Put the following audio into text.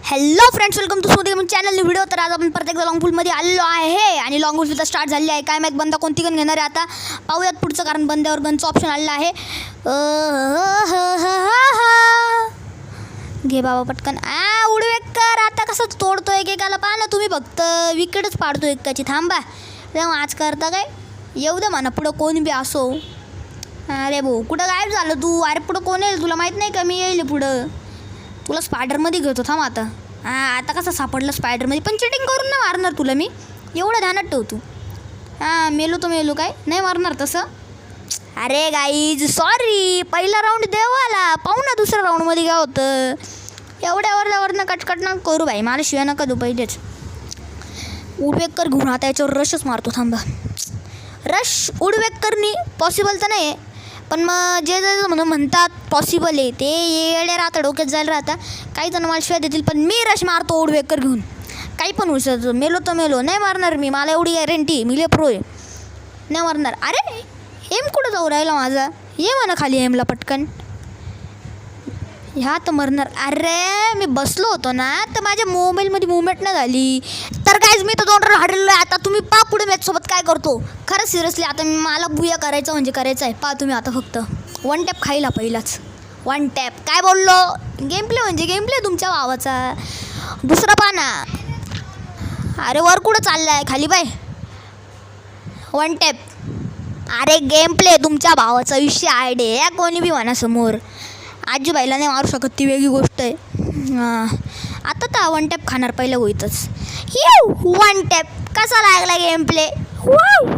Hello friends, welcome to smoothie gaming channel video. तर आज आपण परत एकदा लॉंग पूलमध्ये आलेलो आहे आणि लॉंग पूल सुद्धा स्टार्ट झाली आहे. काय माहीत बंदा कोणती गन घेणार आहे आता पाहूयात पुढचं, कारण बंद्यावर गनचं ऑप्शन आलेलं आहे. घे बाबा पटकन. उडवेकर आता कसं तोडतोय एकेकाला, पहा ना तुम्ही, फक्त विकेटच पाडतो एकाची. थांबा तेव्हा आज करता काय, येऊ दे म्हणा पुढं कोण बी असो. अरे भाऊ कुठं गायब झालं तू? अरे पुढं कोण येईल तुला माहीत नाही का? मी येईल पुढं, तुला स्पायडरमध्ये घेतो. थांब आता. आता कसं सापडलं स्पायडरमध्ये, पण चिटिंग करून नाही मारणार तुला मी, एवढं ध्यानात ठेव तू. मेलो तो मेलो, काय नाही मारणार तसं. अरे गाईज सॉरी, पहिला राऊंड देवाला. पाहू ना दुसऱ्या राऊंडमध्ये काय होतं. एवढ्यावरनं कटकट ना करू भाई, मला शिवाय नका देऊ पहिलेच. उडवेकर घेऊन आता याच्यावर रशच मारतो. थांबा, रश उडवेकरनी पॉसिबल तर नाही आहे, पण मग जे जे म्हणतात पॉसिबल आहे ते येडे राहतं, डोक्यात जायला राहतं. काही जण मला शिवाय देतील, पण मी रश मारतो उडवेकर घेऊन. काही पण होऊ शकतो, मेलो तर मेलो, नाही मारणार मी, मला एवढी गॅरंटी, मी लय प्रो आहे, नाही मारणार. अरे एम कुठं जाऊ राहिला माझा? ये म्हणा खाली एमला पटकन. ह्या तर मरणार. अरे मी बसलो होतो ना, तर माझ्या मोबाईलमध्ये मुवमेंट नाही झाली. तर गाईज मी तर 2 रन हारलेलो आहे. आता तुम्ही पा पुढे मॅचसोबत काय करतो. खरंच सिरियसली आता मला बुया करायचं म्हणजे करायचं आहे. पहा तुम्ही आता फक्त 1 टॅप खायला पहिलाच. 1 टॅप काय बोललो, गेम प्ले म्हणजे गेम प्ले तुमच्या भावाचा. दुसरा पाना. अरे वर कुठं चालला आहे, खाली बाय. 1 टॅप. अरे गेम प्ले तुमच्या भावाचा विषय आहे. कोणी बी म्हणा समोर, आजीबाईला नाही मारू शकत, ती वेगळी गोष्ट आहे. आता तर 1 टॅप खाणार पहिलं होईतच. 1 टॅप कसा लागला गेम प्ले. वाव.